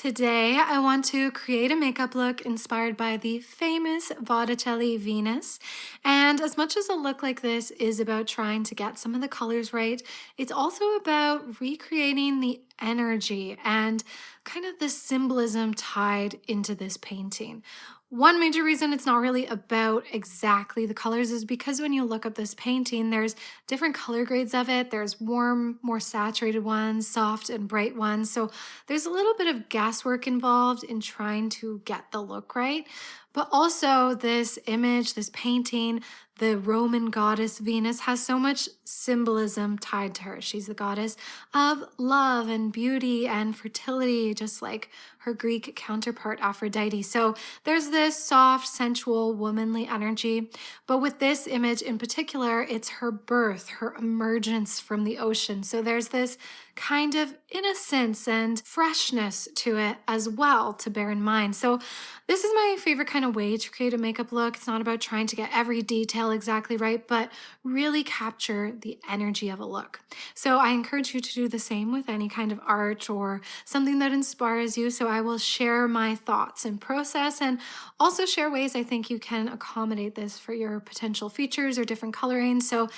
Today, I want to create a makeup look inspired by the famous Botticelli Venus. And as much as a look like this is about trying to get some of the colors right, it's also about recreating the energy and kind of the symbolism tied into this painting. One major reason it's not really about exactly the colors is because when you look up this painting, there's different color grades of it. There's warm, more saturated ones, soft and bright ones. So there's a little bit of guesswork involved in trying to get the look right. But also this image, this painting, the Roman goddess Venus has so much symbolism tied to her. She's the goddess of love and beauty and fertility, just like her Greek counterpart Aphrodite. So there's this soft, sensual, womanly energy. But with this image in particular, it's her birth, her emergence from the ocean. So there's this kind of innocence and freshness to it as well to bear in mind. So this is my favorite kind of way to create a makeup look. It's not about trying to get every detail exactly right, but really capture the energy of a look. So I encourage you to do the same with any kind of art or something that inspires you. So I will share my thoughts and process and also share ways I think you can accommodate this for your potential features or different colorings. So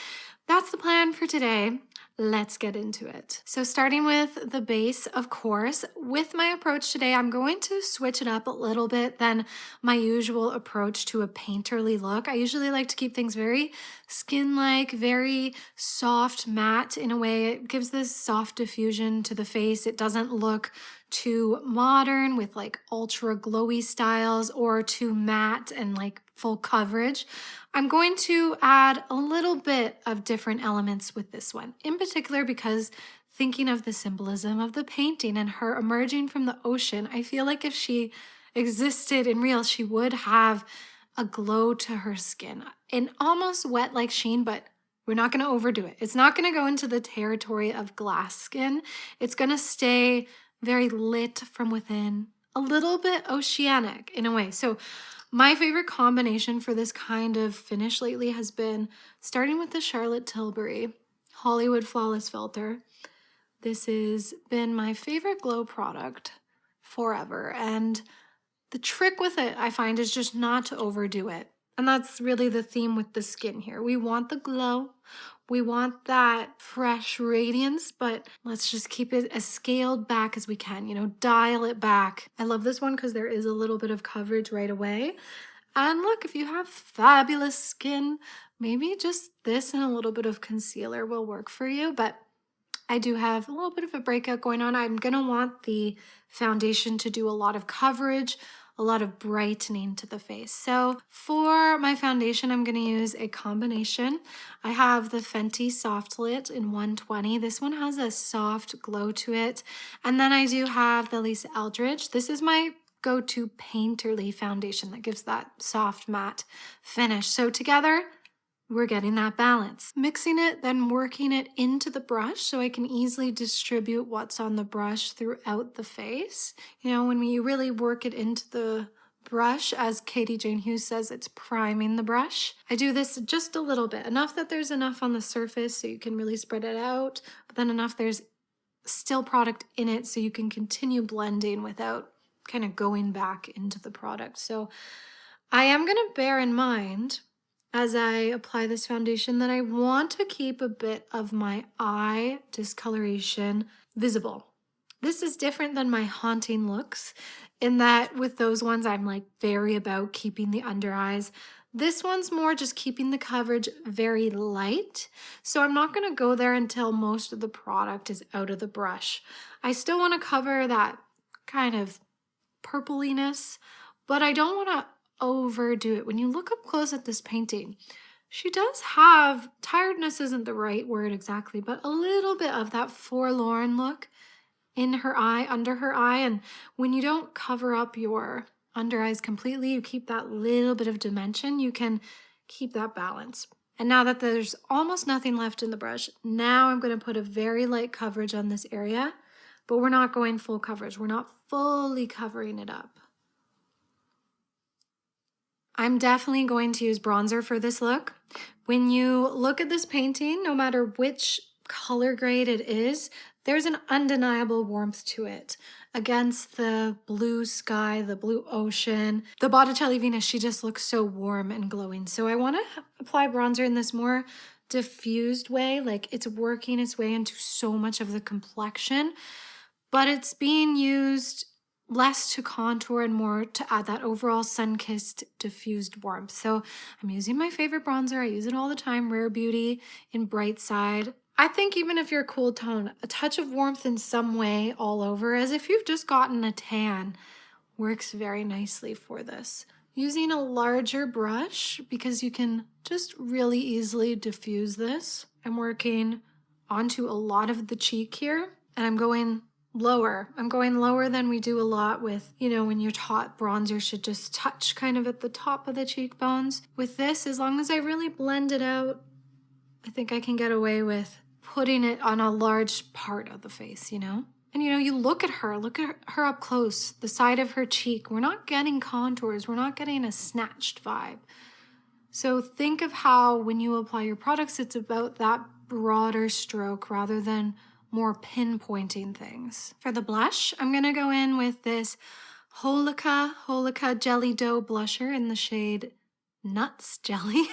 that's the plan for today. Let's get into it. So starting with the base, of course, with my approach today, I'm going to switch it up a little bit than my usual approach to a painterly look. I usually like to keep things very skin-like, very soft, matte in a way. It gives this soft diffusion to the face. It doesn't look too modern with like ultra glowy styles or too matte and like full coverage. I'm going to add a little bit of different elements with this one, in particular because thinking of the symbolism of the painting and her emerging from the ocean, I feel like if she existed in real, she would have a glow to her skin, an almost wet like sheen, but we're not going to overdo it. It's not going to go into the territory of glass skin. It's going to stay very lit from within, a little bit oceanic in a way. So my favorite combination for this kind of finish lately has been starting with the Charlotte Tilbury Hollywood Flawless Filter. This has been my favorite glow product forever. And the trick with it, I find, is just not to overdo it. And that's really the theme with the skin here. We want the glow. We want that fresh radiance, but let's just keep it as scaled back as we can, dial it back. I love this one because there is a little bit of coverage right away. And look, if you have fabulous skin, maybe just this and a little bit of concealer will work for you. But I do have a little bit of a breakout going on. I'm going to want the foundation to do a lot of coverage, a lot of brightening to the face. So for my foundation, I'm going to use a combination. I have the Fenty Soft Lit in 120. This one has a soft glow to it. And then I do have the Lisa Eldridge. This is my go-to painterly foundation that gives that soft matte finish. So together, we're getting that balance. Mixing it, then working it into the brush so I can easily distribute what's on the brush throughout the face. When you really work it into the brush, as Katie Jane Hughes says, it's priming the brush. I do this just a little bit, enough that there's enough on the surface so you can really spread it out, but then enough there's still product in it so you can continue blending without kind of going back into the product. So I am going to bear in mind as I apply this foundation that I want to keep a bit of my eye discoloration visible. This is different than my haunting looks in that with those ones I'm like very about keeping the under eyes. This one's more just keeping the coverage very light. So I'm not going to go there until most of the product is out of the brush. I still want to cover that kind of purpliness, but I don't want to overdo it. When you look up close at this painting, she does have, tiredness isn't the right word exactly, but a little bit of that forlorn look in her eye, under her eye. And when you don't cover up your under eyes completely, you keep that little bit of dimension, you can keep that balance. And now that there's almost nothing left in the brush, now I'm going to put a very light coverage on this area, but we're not going full coverage. We're not fully covering it up. I'm definitely going to use bronzer for this look. When you look at this painting, no matter which color grade it is, there's an undeniable warmth to it. Against the blue sky, the blue ocean, the Botticelli Venus, she just looks so warm and glowing. So I want to apply bronzer in this more diffused way, like it's working its way into so much of the complexion, but it's being used less to contour and more to add that overall sun-kissed diffused warmth. So I'm using my favorite bronzer. I use it all the time, Rare Beauty in Bright Side. I think even if you're cool tone, a touch of warmth in some way all over, as if you've just gotten a tan, works very nicely for this. Using a larger brush because you can just really easily diffuse this. I'm working onto a lot of the cheek here, and I'm going lower. I'm going lower than we do a lot with, you know, when you're taught bronzer should just touch kind of at the top of the cheekbones. With this, as long as I really blend it out, I think I can get away with putting it on a large part of the face, you know? And you know, you look at her up close, the side of her cheek. We're not getting contours. We're not getting a snatched vibe. So think of how when you apply your products, it's about that broader stroke rather than more pinpointing things. For the blush, I'm gonna go in with this Holika Jelly Dough blusher in the shade Nuts Jelly.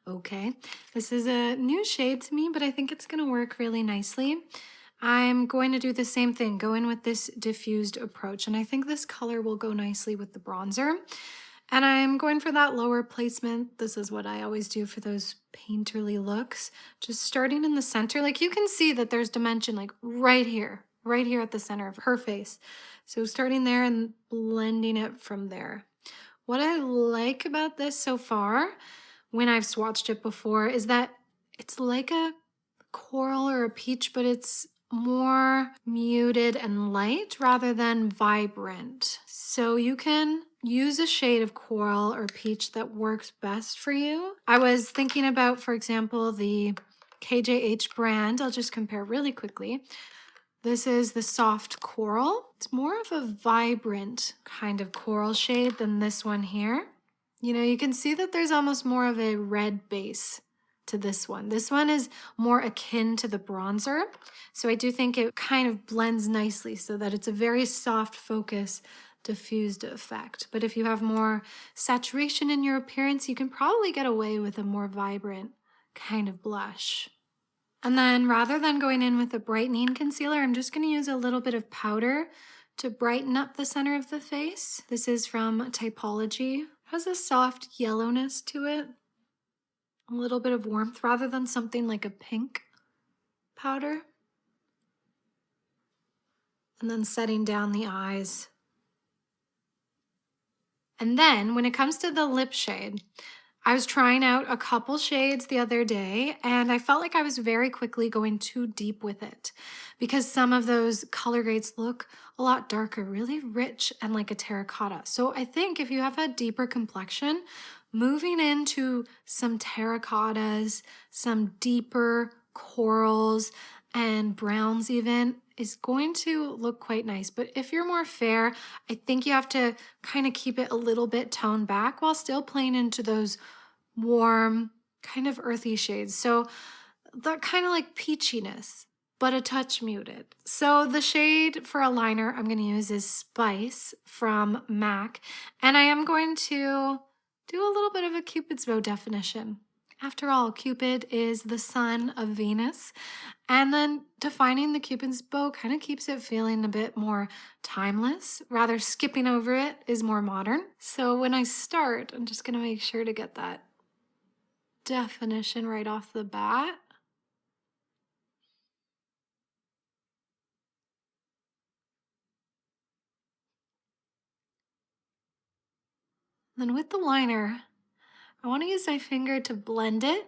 Okay, this is a new shade to me, but I think it's gonna work really nicely. I'm going to do the same thing, go in with this diffused approach, and I think this color will go nicely with the bronzer. And I'm going for that lower placement. This is what I always do for those painterly looks. Just starting in the center. Like you can see that there's dimension like right here at the center of her face. So starting there and blending it from there. What I like about this so far, when I've swatched it before, is that it's like a coral or a peach, but it's more muted and light rather than vibrant. So you can use a shade of coral or peach that works best for you. I was thinking about, for example, the KJH brand. I'll just compare really quickly. This is the soft coral. It's more of a vibrant kind of coral shade than this one here. You know, you can see that there's almost more of a red base to this one. This one is more akin to the bronzer. So I do think it kind of blends nicely so that it's a very soft focus, diffused effect. But if you have more saturation in your appearance, you can probably get away with a more vibrant kind of blush. And then rather than going in with a brightening concealer, I'm just going to use a little bit of powder to brighten up the center of the face. This is from Typology. It has a soft yellowness to it. A little bit of warmth rather than something like a pink powder. And then setting down the eyes. And then when it comes to the lip shade, I was trying out a couple shades the other day and I felt like I was very quickly going too deep with it because some of those color grades look a lot darker, really rich and like a terracotta. So I think if you have a deeper complexion, moving into some terracottas, some deeper corals and browns even is going to look quite nice. But if you're more fair, I think you have to kind of keep it a little bit toned back while still playing into those warm, kind of earthy shades. So that kind of like peachiness, but a touch muted. So the shade for a liner I'm going to use is Spice from MAC. And I am going to do a little bit of a Cupid's bow definition. After all, Cupid is the son of Venus. And then defining the Cupid's bow kind of keeps it feeling a bit more timeless. Rather, skipping over it is more modern. So when I start, I'm just going to make sure to get that definition right off the bat. Then with the liner, I want to use my finger to blend it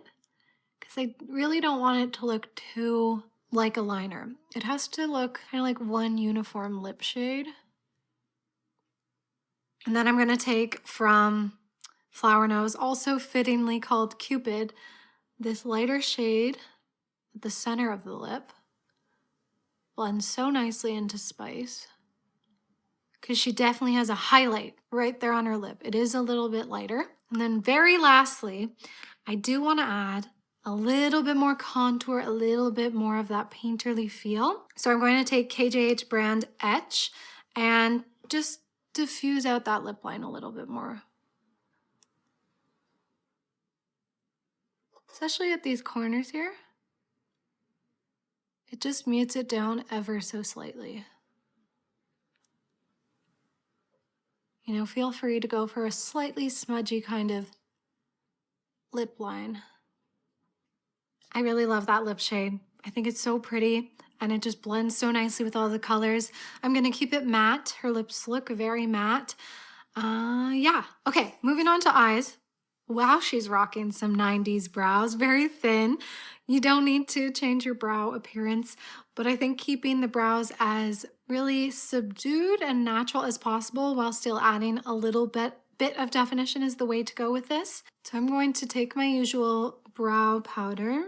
because I really don't want it to look too like a liner. It has to look kind of like one uniform lip shade. And then I'm going to take from Flower Nose, also fittingly called Cupid, this lighter shade at the center of the lip. Blends so nicely into Spice because she definitely has a highlight right there on her lip. It is a little bit lighter. And then very lastly, I do want to add a little bit more contour, a little bit more of that painterly feel. So I'm going to take KJH brand Etch and just diffuse out that lip line a little bit more. Especially at these corners here. It just mutes it down ever so slightly. You know, feel free to go for a slightly smudgy kind of lip line. I really love that lip shade. I think it's so pretty and it just blends so nicely with all the colors. I'm gonna keep it matte. Her lips look very matte. Yeah, okay, moving on to eyes. Wow, she's rocking some 90s brows, very thin. You don't need to change your brow appearance, but I think keeping the brows as really subdued and natural as possible while still adding a little bit of definition is the way to go with this. So I'm going to take my usual brow powder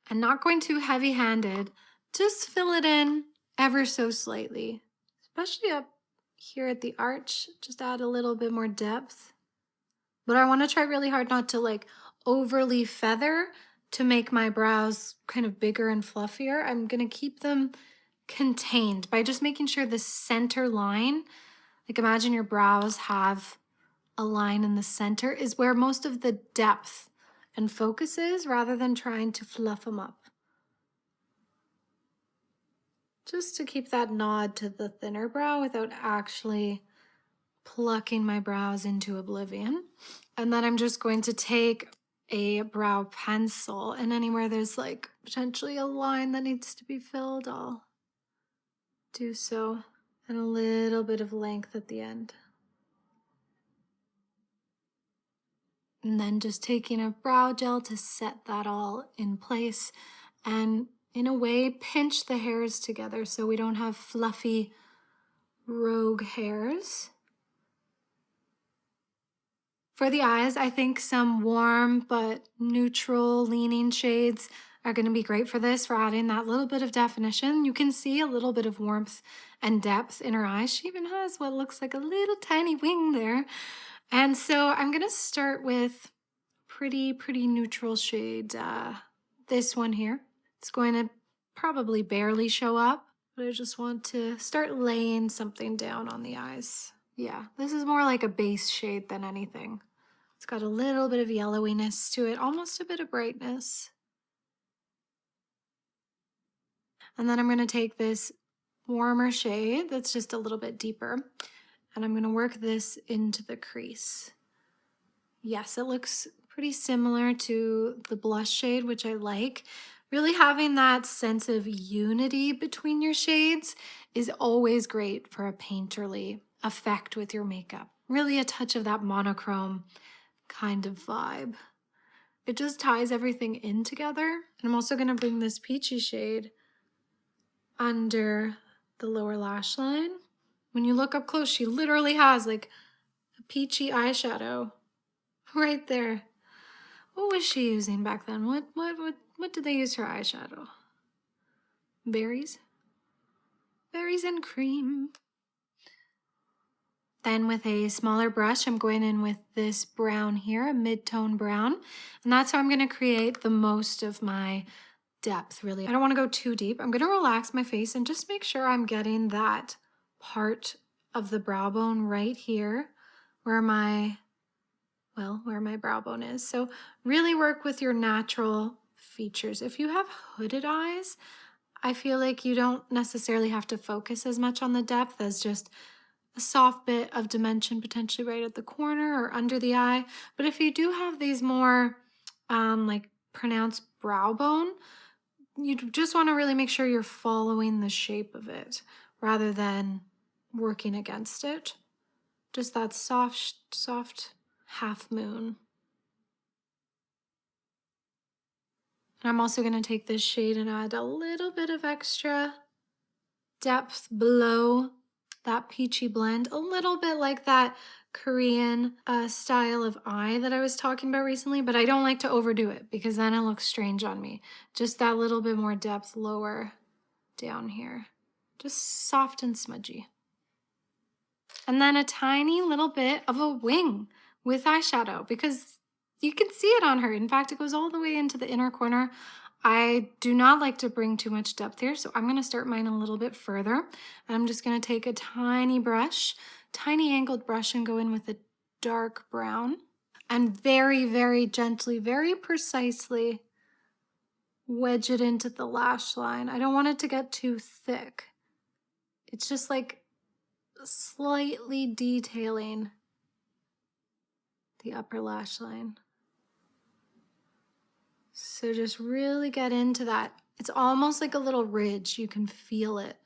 and not going too heavy-handed, just fill it in ever so slightly, especially up here at the arch, just add a little bit more depth. But I want to try really hard not to like overly feather to make my brows kind of bigger and fluffier. I'm going to keep them contained by just making sure the center line, like imagine your brows have a line in the center, is where most of the depth and focus is rather than trying to fluff them up. Just to keep that nod to the thinner brow without actually plucking my brows into oblivion. And then I'm just going to take a brow pencil, and anywhere there's like potentially a line that needs to be filled, I'll do so, and a little bit of length at the end. And then just taking a brow gel to set that all in place and in a way pinch the hairs together so we don't have fluffy rogue hairs. For the eyes, I think some warm but neutral leaning shades are going to be great for this, for adding that little bit of definition. You can see a little bit of warmth and depth in her eyes. She even has what looks like a little tiny wing there. And so I'm going to start with pretty neutral shade. This one here. It's going to probably barely show up, but I just want to start laying something down on the eyes. Yeah, this is more like a base shade than anything. It's got a little bit of yellowiness to it, almost a bit of brightness. And then I'm going to take this warmer shade that's just a little bit deeper, and I'm going to work this into the crease. Yes, it looks pretty similar to the blush shade, which I like. Really having that sense of unity between your shades is always great for a painterly effect with your makeup. Really a touch of that monochrome kind of vibe. It just ties everything in together. And I'm also going to bring this peachy shade under the lower lash line. When you look up close, she literally has like a peachy eyeshadow right there. What was she using back then? What did they use for eyeshadow? Berries? Berries and cream. Then with a smaller brush, I'm going in with this brown here, a mid-tone brown. And that's how I'm going to create the most of my depth, really. I don't want to go too deep. I'm going to relax my face and just make sure I'm getting that part of the brow bone right here where my brow bone is. So really work with your natural features. If you have hooded eyes, I feel like you don't necessarily have to focus as much on the depth as just a soft bit of dimension potentially right at the corner or under the eye. But if you do have these more like pronounced brow bone, you just want to really make sure you're following the shape of it rather than working against it. Just that soft half moon. And I'm also going to take this shade and add a little bit of extra depth below that peachy blend, a little bit like that Korean style of eye that I was talking about recently, but I don't like to overdo it because then it looks strange on me. Just that little bit more depth lower down here. Just soft and smudgy. And then a tiny little bit of a wing with eyeshadow because you can see it on her. In fact, it goes all the way into the inner corner. I do not like to bring too much depth here, so I'm gonna start mine a little bit further. And I'm just gonna take a tiny brush, tiny angled brush, and go in with a dark brown. And very, very gently, very precisely wedge it into the lash line. I don't want it to get too thick. It's just like slightly detailing the upper lash line. So just really get into that. It's almost like a little ridge. You can feel it.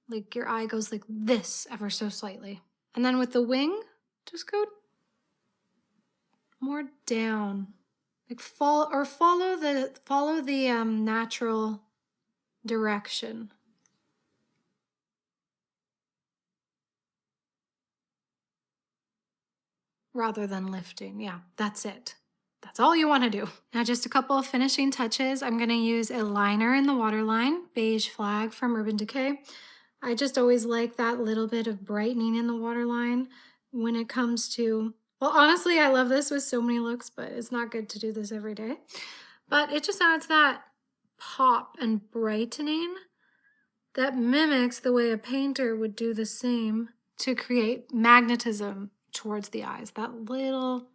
Like your eye goes like this ever so slightly. And then with the wing, just go more down. Like follow the natural direction. Rather than lifting. Yeah, that's it. That's all you want to do. Now just a couple of finishing touches. I'm going to use a liner in the waterline, Beige Flag from Urban Decay. I just always like that little bit of brightening in the waterline when it comes to, well, honestly, I love this with so many looks, but it's not good to do this every day. But it just adds that pop and brightening that mimics the way a painter would do the same to create magnetism towards the eyes. That little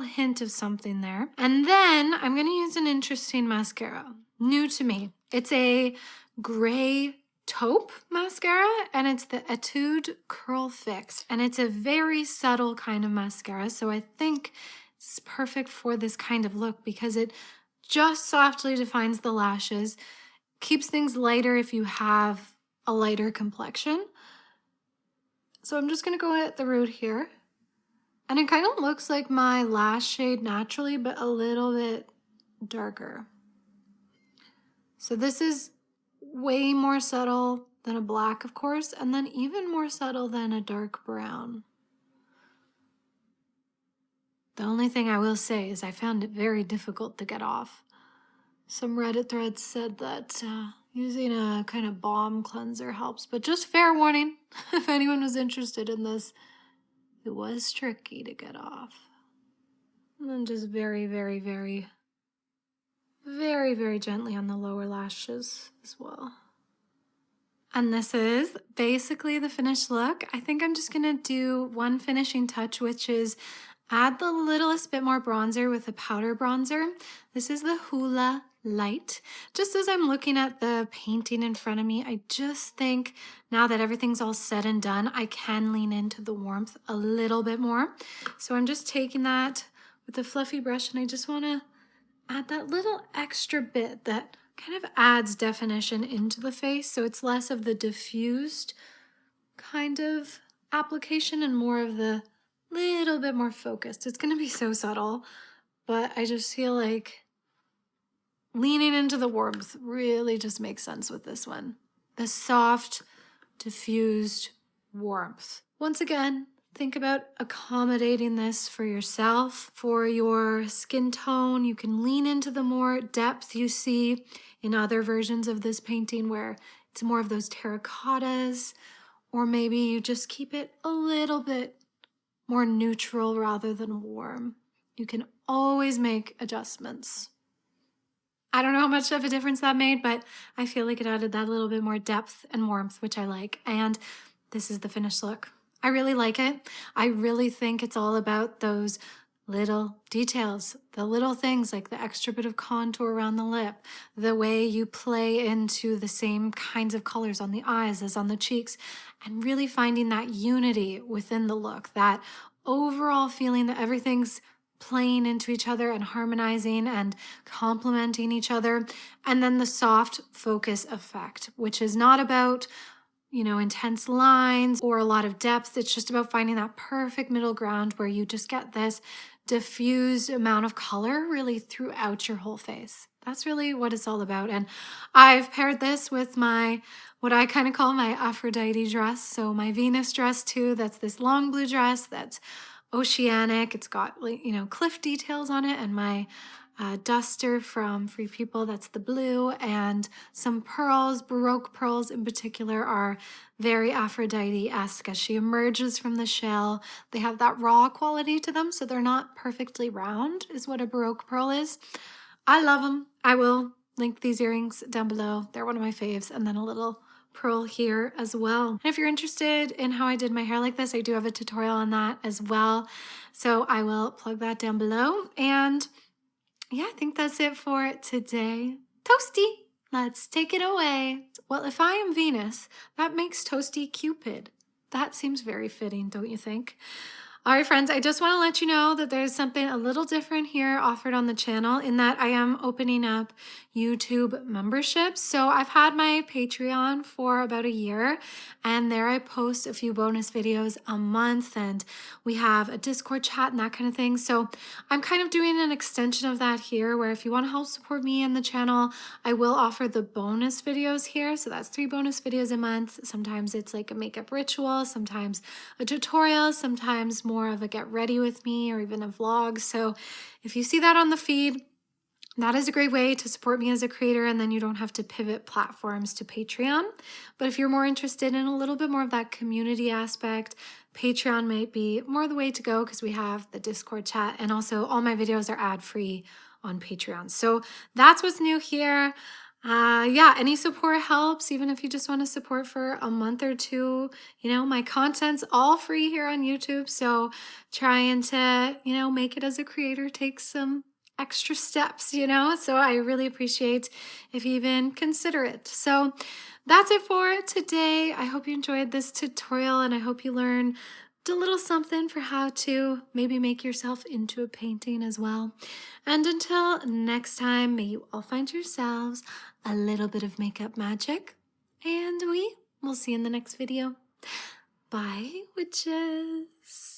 hint of something there. And then I'm going to use an interesting mascara, new to me. It's a gray taupe mascara, and it's the Etude Curl Fix, and it's a very subtle kind of mascara, so I think it's perfect for this kind of look because it just softly defines the lashes, keeps things lighter if you have a lighter complexion. So I'm just going to go at the root here. And it kind of looks like my lash shade naturally, but a little bit darker. So this is way more subtle than a black, of course, and then even more subtle than a dark brown. The only thing I will say is I found it very difficult to get off. Some Reddit threads said that using a kind of balm cleanser helps, but just fair warning, if anyone was interested in this, it was tricky to get off. And then just very, very, very, very, very gently on the lower lashes as well. And this is basically the finished look. I think I'm just gonna do one finishing touch, which is add the littlest bit more bronzer with a powder bronzer. This is the Hoola Light. Just as I'm looking at the painting in front of me, I just think now that everything's all said and done, I can lean into the warmth a little bit more. So I'm just taking that with a fluffy brush, and I just wanna add that little extra bit that kind of adds definition into the face, so it's less of the diffused kind of application and more of the little bit more focused. It's gonna be so subtle, but I just feel like leaning into the warmth really just makes sense with this one. The soft, diffused warmth. Once again, think about accommodating this for yourself, for your skin tone. You can lean into the more depth you see in other versions of this painting where it's more of those terracottas, or maybe you just keep it a little bit more neutral rather than warm. You can always make adjustments. I don't know how much of a difference that made, but I feel like it added that little bit more depth and warmth, which I like. And this is the finished look. I really like it. I really think it's all about those little details, the little things like the extra bit of contour around the lip, the way you play into the same kinds of colors on the eyes as on the cheeks, and really finding that unity within the look, that overall feeling that everything's playing into each other and harmonizing and complementing each other. And then the soft focus effect, which is not about, intense lines or a lot of depth. It's just about finding that perfect middle ground where you just get this diffused amount of color really throughout your whole face. That's really what it's all about. And I've paired this with what I kind of call my Aphrodite dress. So my Venus dress too, that's this long blue dress that's oceanic. It's got cliff details on it, and my duster from Free People, that's the blue, and some pearls. Baroque pearls in particular are very Aphrodite-esque as she emerges from the shell. They have that raw quality to them, so they're not perfectly round, is what a Baroque pearl is. I love them. I will link these earrings down below. They're one of my faves. And then a little pearl here as well. And if you're interested in how I did my hair like this, I do have a tutorial on that as well. So I will plug that down below. And yeah, I think that's it for today. Toasty, let's take it away. Well, if I am Venus, that makes Toasty Cupid. That seems very fitting, don't you think? All right, friends, I just want to let you know that there's something a little different here offered on the channel in that I am opening up YouTube memberships. So I've had my Patreon for about a year, and there I post a few bonus videos a month, and we have a Discord chat and that kind of thing. So I'm kind of doing an extension of that here, where if you want to help support me and the channel, I will offer the bonus videos here. So that's 3 bonus videos a month. Sometimes it's like a makeup ritual, sometimes a tutorial, sometimes more of a get ready with me, or even a vlog. So if you see that on the feed, that is a great way to support me as a creator, and then you don't have to pivot platforms to Patreon. But if you're more interested in a little bit more of that community aspect, Patreon might be more the way to go, because we have the Discord chat, and also all my videos are ad-free on Patreon. So that's what's new here. Yeah, any support helps, even if you just want to support for a month or two. You know, my content's all free here on YouTube, so trying to, you know, make it as a creator takes some extra steps, you know, so I really appreciate if you even consider it. So that's it for today. I hope you enjoyed this tutorial, and I hope you learned a little something for how to maybe make yourself into a painting as well. And until next time, may you all find yourselves a little bit of makeup magic, and we will see you in the next video. Bye, witches.